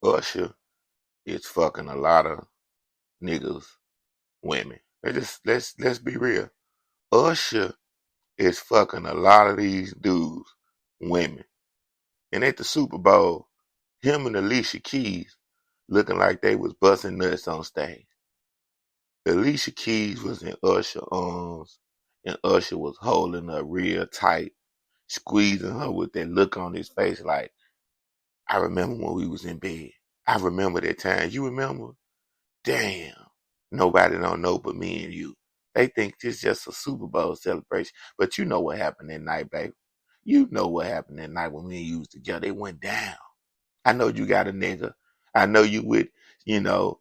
Usher is fucking a lot of niggas, women. Let's be real. Usher is fucking a lot of these dudes, women. And at the Super Bowl, him and Alicia Keys looking like they was busting nuts on stage. Alicia Keys was in Usher's arms, and Usher was holding her real tight, squeezing her with that look on his face like, I remember when we was in bed. I remember that time. You remember? Damn. Nobody don't know but me and you. They think it's just a Super Bowl celebration. But you know what happened that night, baby. You know what happened that night when me and you was together. It went down. I know you got a nigga. I know you with, you know,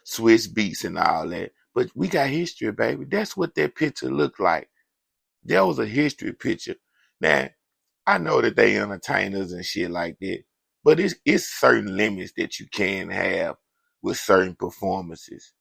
Swiss beats and all that. But we got history, baby. That's what that picture looked like. That was a history picture. Now, I know that they entertainers and shit like that, but it's certain limits that you can have with certain performances.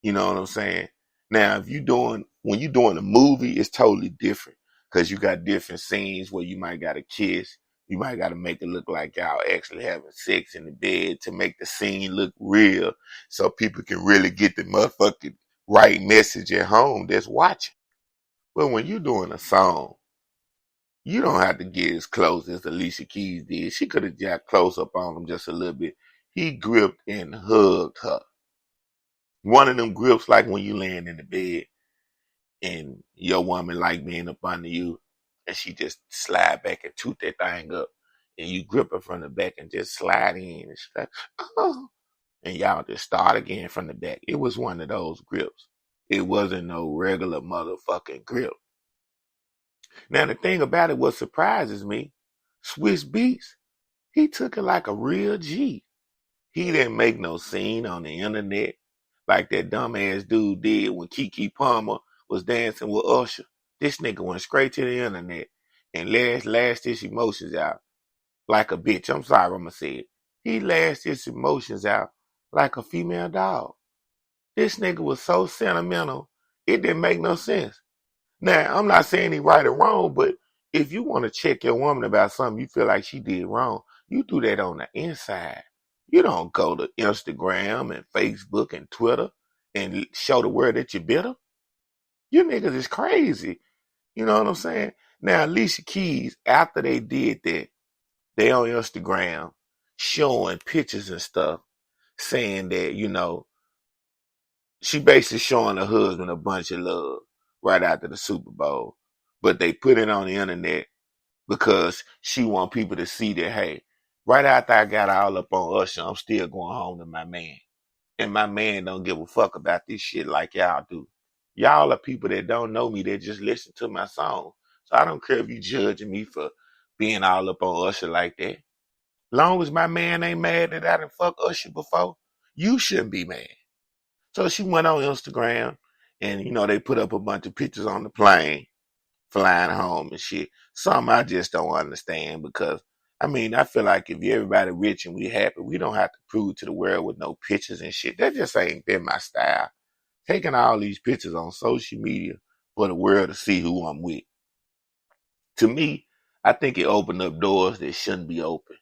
You know what I'm saying? Now, if you doing when you doing a movie, it's totally different because you got different scenes where you might got to kiss, you might got to make it look like y'all actually having sex in the bed to make the scene look real, so people can really get the motherfucking right message at home that's watching. But when you doing a song, you don't have to get as close as Alicia Keys did. She could have got close up on him just a little bit. He gripped and hugged her. One of them grips like when you laying in the bed and your woman like being up under you and she just slide back and toot that thing up and you grip her from the back and just slide in and she's like, oh, and y'all just start again from the back. It was one of those grips. It wasn't no regular motherfucking grip. Now the thing about it, what surprises me, Swiss Beats, he took it like a real G. He didn't make no scene on the internet like that dumbass dude did when Keke Palmer was dancing with Usher. This nigga went straight to the internet and lashed his emotions out like a bitch. I'm sorry, I'ma say it. He lashed his emotions out like a female dog. This nigga was so sentimental, it didn't make no sense. Now, I'm not saying he right or wrong, but if you want to check your woman about something you feel like she did wrong, you do that on the inside. You don't go to Instagram and Facebook and Twitter and show the world that you're bitter. You niggas is crazy. You know what I'm saying? Now, Alicia Keys, after they did that, they on Instagram showing pictures and stuff saying that, you know, she basically showing her husband a bunch of love right after the Super Bowl. But they put it on the internet because she want people to see that, hey, right after I got all up on Usher, I'm still going home to my man. And my man don't give a fuck about this shit like y'all do. Y'all are people that don't know me, that just listen to my song. So I don't care if you judging me for being all up on Usher like that. Long as my man ain't mad that I done fuck Usher before, you shouldn't be mad. So she went on Instagram and, you know, they put up a bunch of pictures on the plane flying home and shit. Something I just don't understand because, I mean, I feel like if everybody rich and we happy, we don't have to prove to the world with no pictures and shit. That just ain't been my style. Taking all these pictures on social media for the world to see who I'm with. To me, I think it opened up doors that shouldn't be open.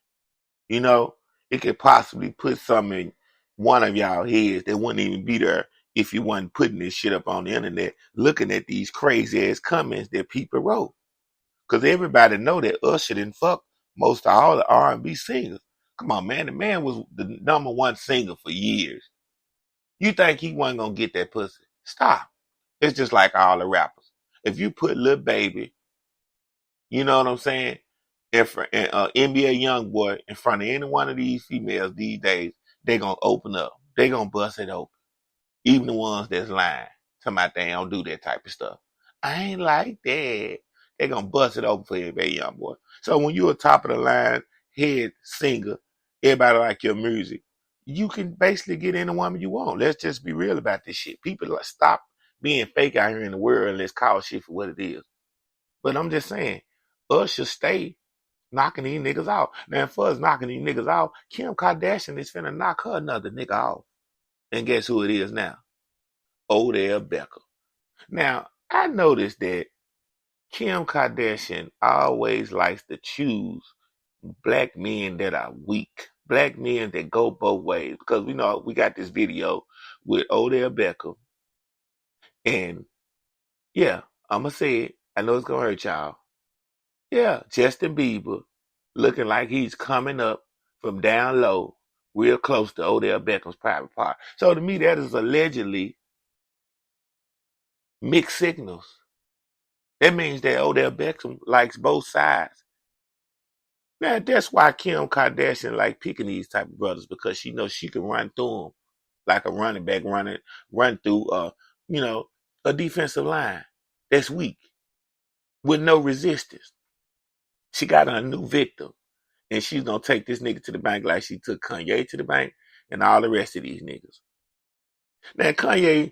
You know, it could possibly put something in one of y'all heads that wouldn't even be there if you wasn't putting this shit up on the internet, looking at these crazy ass comments that people wrote. Because everybody know that Usher didn't fuck most of all the R&B singers. Come on, man. The man was the number one singer for years. You think he wasn't going to get that pussy? Stop. It's just like all the rappers. If you put Lil Baby, you know what I'm saying, and NBA Youngboy in front of any one of these females these days, they going to open up. They going to bust it open. Even the ones that's lying. Somebody they don't do that type of stuff. I ain't like that. They gonna bust it open for everybody, young boy. So when you're a top of the line head singer, everybody like your music, you can basically get any woman you want. Let's just be real about this shit. People like stop being fake out here in the world and let's call shit for what it is. But I'm just saying, us should stay knocking these niggas out. Now, for us knocking these niggas out, Kim Kardashian is finna knock her another nigga off. And guess who it is now? Odell Beckham. Now, I noticed that Kim Kardashian always likes to choose black men that are weak. black men that go both ways. Because we know we got this video with Odell Beckham. And yeah, I'm going to say it. I know it's going to hurt y'all. Yeah, Justin Bieber looking like he's coming up from down low, real close to Odell Beckham's private part. So to me, that is allegedly mixed signals. That means that Odell Beckham likes both sides. Now, that's why Kim Kardashian like picking these type of brothers, because she knows she can run through them like a running back run through a defensive line that's weak with no resistance. She got a new victim, and she's gonna take this nigga to the bank like she took Kanye to the bank and all the rest of these niggas. Now, Kanye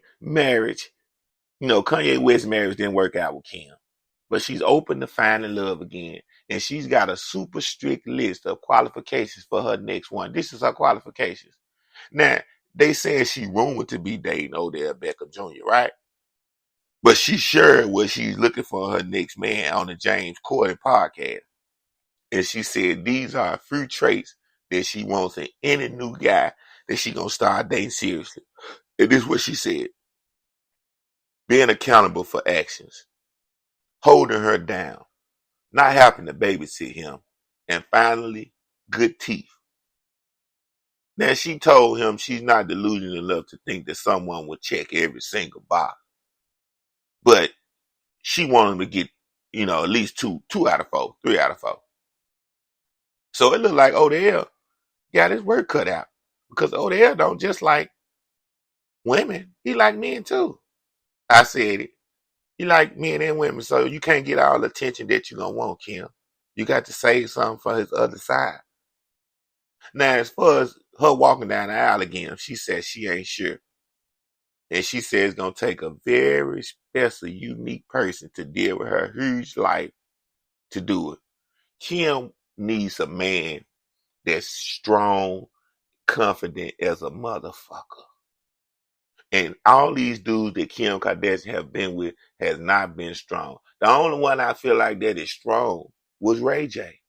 West's marriage didn't work out with Kim, but she's open to finding love again. And she's got a super strict list of qualifications for her next one. This is her qualifications. Now, they said she rumored to be dating Odell Beckham Jr., right? But she shared what she's looking for her next man on the James Corden podcast. And she said these are a few traits that she wants in any new guy that she gonna start dating seriously. And this is what she said. Being accountable for actions, holding her down, not having to babysit him, and finally, good teeth. Now, she told him she's not delusional enough to think that someone will check every single box. But she wanted him to get, at least two out of four, 3 out of 4. So it looked like Odell got his work cut out. Because Odell don't just like women. He like men too. I said it. He like men and women. So you can't get all the attention that you're going to want, Kim. You got to save something for his other side. Now, as far as her walking down the aisle again, she says she ain't sure. And she says it's going to take a very special, unique person to deal with her huge life to do it. Kim needs a man that's strong, confident as a motherfucker. And all these dudes that Kim Kardashian have been with has not been strong. The only one I feel like that is strong was Ray J.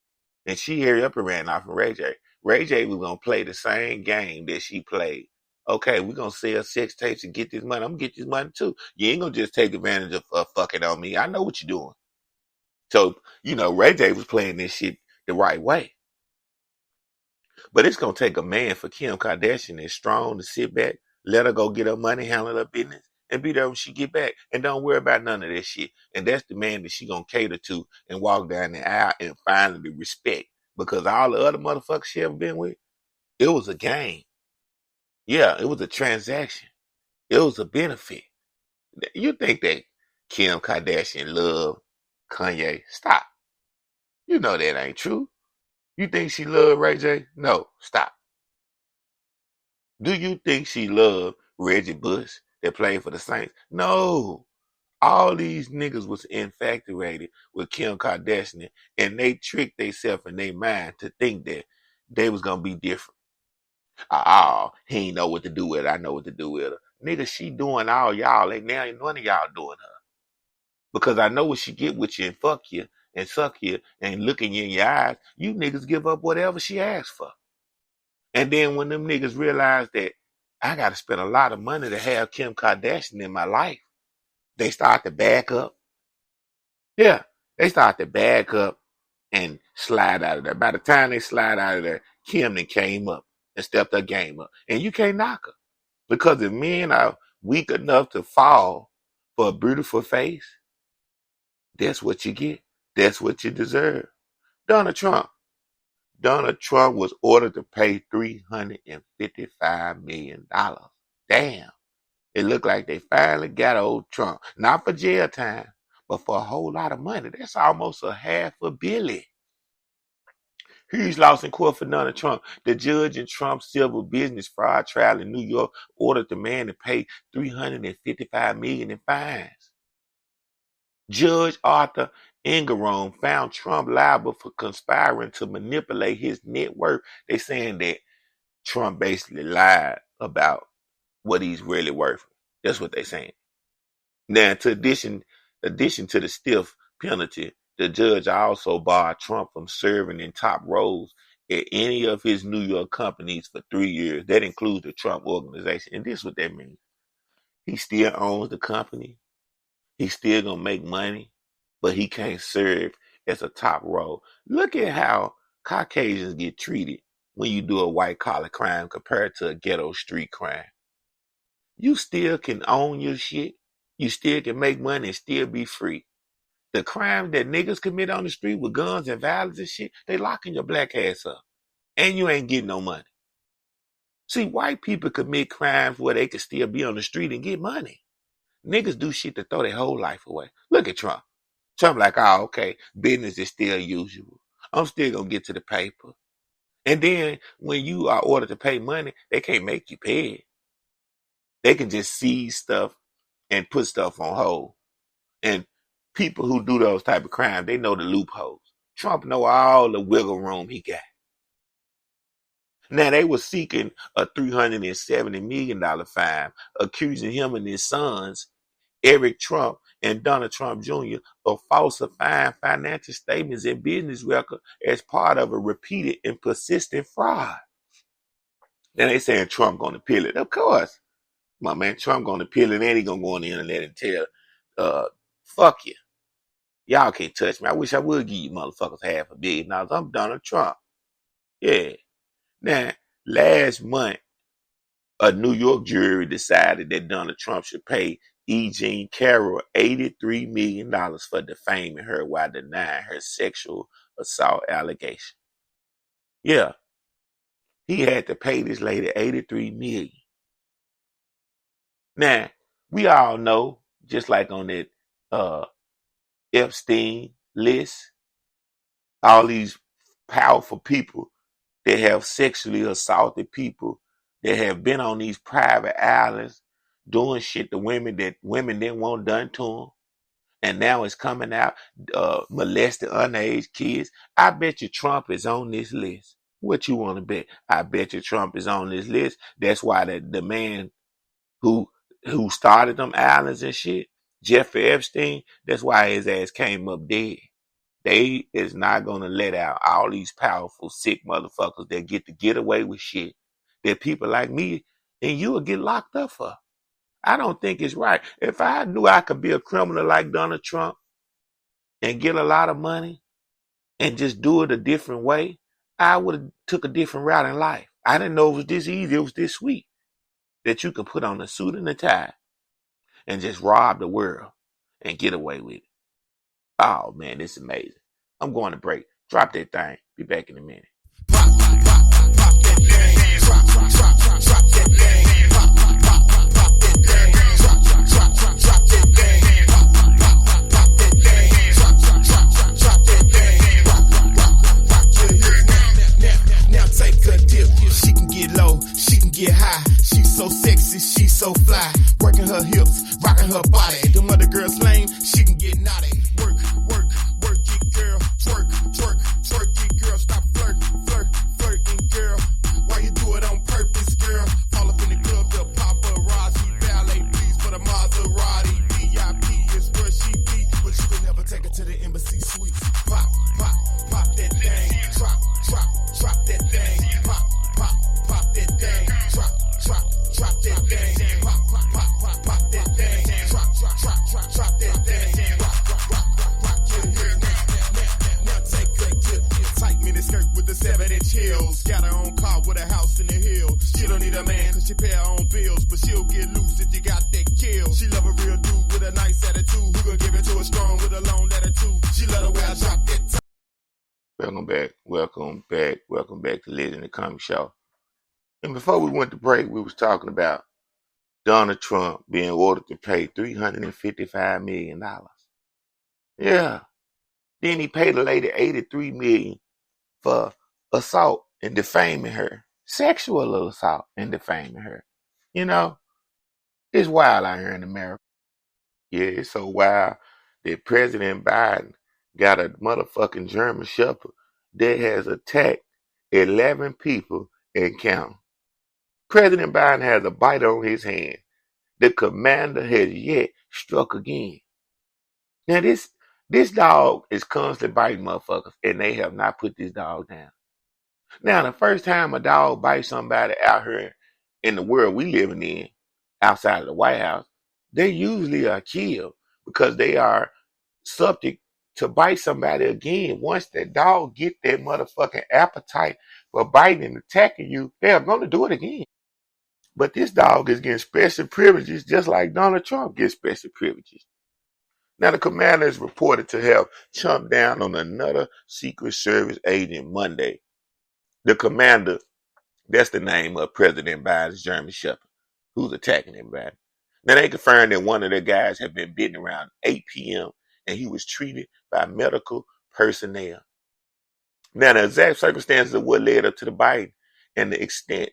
And she hurried up and ran off of Ray J. Ray J was going to play the same game that she played. Okay, we're going to sell sex tapes and get this money. I'm going to get this money too. You ain't going to just take advantage of fucking on me. I know what you're doing. So, Ray J was playing this shit the right way. But it's going to take a man for Kim Kardashian that's strong to sit back, let her go get her money, handle her business, and be there when she get back. And don't worry about none of that shit. And that's the man that she going to cater to and walk down the aisle and finally respect. Because all the other motherfuckers she ever been with, it was a game. Yeah, it was a transaction. It was a benefit. You think that Kim Kardashian love Kanye? Stop. You know that ain't true. You think she love Ray J? No, stop. Do you think she loved Reggie Bush that played for the Saints? No. All these niggas was infatuated with Kim Kardashian, and they tricked themselves in their mind to think that they was gonna be different. He ain't know what to do with her. I know what to do with her. Nigga, she doing all y'all, and now ain't none of y'all doing her. Because I know when she get with you and fuck you and suck you and looking you in your eyes, you niggas give up whatever she asks for. And then when them niggas realize that I got to spend a lot of money to have Kim Kardashian in my life, they start to back up. Yeah, they start to back up and slide out of there. By the time they slide out of there, Kim then came up and stepped her game up. And you can't knock her. Because if men are weak enough to fall for a beautiful face, that's what you get. That's what you deserve. Donald Trump. Donald Trump was ordered to pay $355 million. Damn. It looked like they finally got old Trump. Not for jail time, but for a whole lot of money. That's almost $500 million. Huge loss in court for Donald Trump. The judge in Trump's civil business fraud trial in New York ordered the man to pay $355 million in fines. Judge Arthur Ingerone found Trump liable for conspiring to manipulate his net worth. They saying that Trump basically lied about what he's really worth. That's what they saying. Now, in addition to the stiff penalty, the judge also barred Trump from serving in top roles at any of his New York companies for 3 years. That includes the Trump organization. And this is what that means. He still owns the company. He's still gonna make money, but he can't serve as a top role. Look at how Caucasians get treated when you do a white collar crime compared to a ghetto street crime. You still can own your shit. You still can make money and still be free. The crime that niggas commit on the street with guns and violence and shit, they locking your black ass up. And you ain't getting no money. See, white people commit crimes where they can still be on the street and get money. Niggas do shit to throw their whole life away. Look at Trump. Trump like, oh, okay, business is still usual. I'm still gonna get to the paper. And then when you are ordered to pay money, they can't make you pay it. They can just seize stuff and put stuff on hold. And people who do those type of crimes, they know the loopholes. Trump know all the wiggle room he got. Now they were seeking a $370 million fine, accusing him and his sons, Eric Trump and Donald Trump Jr., of falsifying financial statements and business records as part of a repeated and persistent fraud. Then they saying Trump gonna appeal it. Of course. My man, Trump gonna appeal it, and he gonna go on the internet and tell, fuck you. Y'all can't touch me. I wish I would give you motherfuckers $500 million. I'm Donald Trump. Yeah. Now, last month, a New York jury decided that Donald Trump should pay E. Jean Carroll $83 million for defaming her while denying her sexual assault allegation. Yeah. He had to pay this lady $83 million. Now, we all know, just like on that Epstein list, all these powerful people that have sexually assaulted people that have been on these private islands doing shit to women that women didn't want done to them. And now it's coming out, molested underage kids. I bet you Trump is on this list. What you want to bet? I bet you Trump is on this list. That's why the man who started them islands and shit, Jeffrey Epstein, that's why his ass came up dead. They is not going to let out all these powerful, sick motherfuckers that get away with shit that people like me and you will get locked up for. I don't think it's right. If I knew I could be a criminal like Donald Trump and get a lot of money and just do it a different way, I would have took a different route in life. I didn't know it was this easy. It was this sweet that you could put on a suit and a tie and just rob the world and get away with it. Oh, man, this is amazing. I'm going to break. Drop that thing. Be back in a minute. Now take a dip. She can get low. She can get high. She's so sexy. She's so fly. Working her hips. Rocking her body. Them other girls lame. She can get naughty. Work, it, girl. Twerk, it, girl. Stop flirting, girl. Why you do it on purpose, girl? Fall up in the club, the paparazzi, valet, please for the Maserati. VIP is where she be, but you can never take her to the embassy suites. Pop that thing. Drop that thing. Pop that thing. Drop that thing. Pop that thing. Drop that thing. Rock your hair now take a tight mini skirt with the 7-inch heels. Got her own car with a house in the hill. She don't need a man cause she pay her own bills, but she'll get loose if you got that kill. She love a real dude with a nice attitude who gon' give it to her strong with a long attitude. She love the way I drop that time. Welcome back to Legend the Comic Show. And before we went to break, we was talking about Donald Trump being ordered to pay $355 million. Yeah. Then he paid a lady $83 million for assault and defaming her. Sexual assault and defaming her. You know, it's wild out here in America. Yeah, it's so wild that President Biden got a motherfucking German Shepherd that has attacked 11 people and counting. President Biden has a bite on his hand. The commander has yet struck again. Now this dog is constantly biting motherfuckers, and they have not put this dog down. Now, the first time a dog bites somebody out here in the world we living in, outside of the White House, they usually are killed because they are subject to bite somebody again. Once that dog get that motherfucking appetite for biting and attacking you, they are going to do it again. But this dog is getting special privileges just like Donald Trump gets special privileges. Now, the commander is reported to have chomped down on another Secret Service agent Monday. The commander, that's the name of President Biden's German Shepherd, who's attacking everybody. Now, they confirmed that one of their guys had been bitten around 8 p.m. and he was treated by medical personnel. Now, the exact circumstances of what led up to the bite and the extent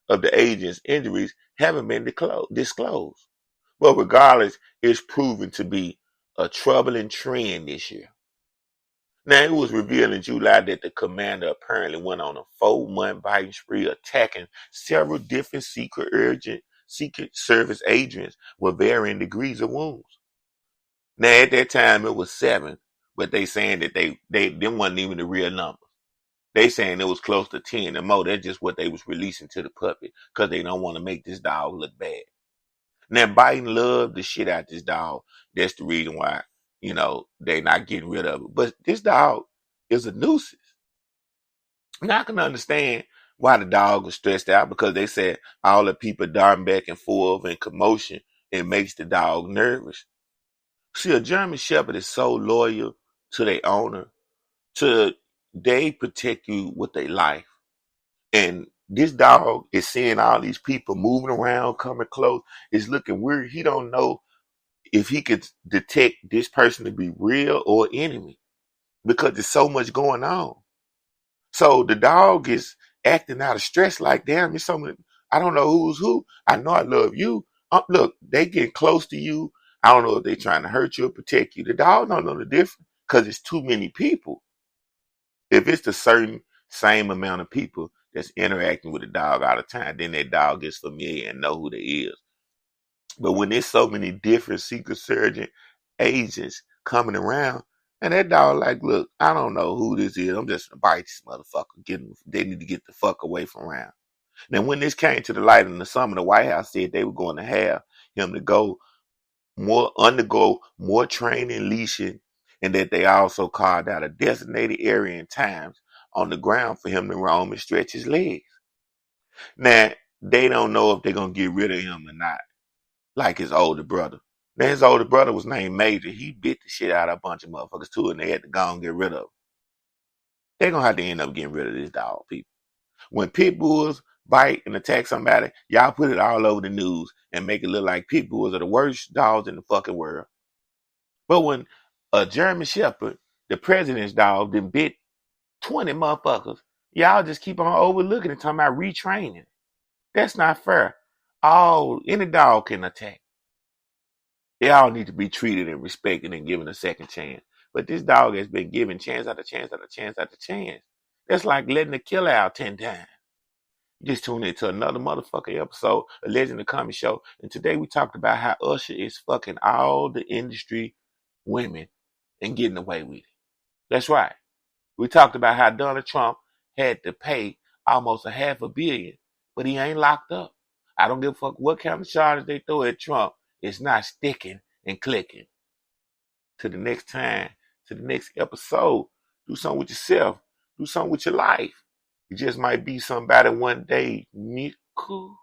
of the agent's injuries haven't been disclosed. But regardless, it's proven to be a troubling trend this year. Now, it was revealed in July that the commander apparently went on a 4-month biting spree, attacking several different Secret Service agents with varying degrees of wounds. Now, at that time, it was 7, but they saying that they wasn't even the real number. They saying it was close to 10 or more. That's just what they was releasing to the public because they don't want to make this dog look bad. Now, Biden loved the shit out this dog. That's the reason why, they not getting rid of it. But this dog is a nuisance. Now, I can understand why the dog was stressed out because they said all the people darting back and forth and commotion, it makes the dog nervous. See, a German Shepherd is so loyal to their owner, they protect you with their life. And this dog is seeing all these people moving around, coming close. It's looking weird. He don't know if he could detect this person to be real or enemy because there's so much going on. So the dog is acting out of stress like, damn, it's something. I don't know who's who. I know I love you. Look, they get close to you. I don't know if they're trying to hurt you or protect you. The dog don't know the difference because it's too many people. If it's the same amount of people that's interacting with the dog all the time, then that dog gets familiar and know who they is. But when there's so many different Secret Service agents coming around, and that dog like, look, I don't know who this is. I'm just gonna bite this motherfucker. They need to get the fuck away from around. Now, when this came to the light in the summer, the White House said they were going to have him to undergo more training, leashing, and that they also carved out a designated area and times on the ground for him to roam and stretch his legs. Now, they don't know if they're going to get rid of him or not, like his older brother. Now, his older brother was named Major. He bit the shit out of a bunch of motherfuckers too, and they had to go and get rid of him. They're going to have to end up getting rid of this dog, people. When pit bulls bite and attack somebody, y'all put it all over the news and make it look like pit bulls are the worst dogs in the fucking world. But when a German Shepherd, the president's dog, then bit 20 motherfuckers, y'all just keep on overlooking and talking about retraining. That's not fair. Any dog can attack. They all need to be treated and respected and given a second chance. But this dog has been given chance after chance after chance after chance. That's like letting a killer out 10 times. Just tune into another motherfucking episode of Legend of Comedy Show. And today we talked about how Usher is fucking all the industry women and getting away with it. That's right. We talked about how Donald Trump had to pay almost $500 million, but he ain't locked up. I don't give a fuck what kind of charges they throw at Trump. It's not sticking and clicking. To the next time, to the next episode, do something with yourself. Do something with your life. You just might be somebody one day. Niku.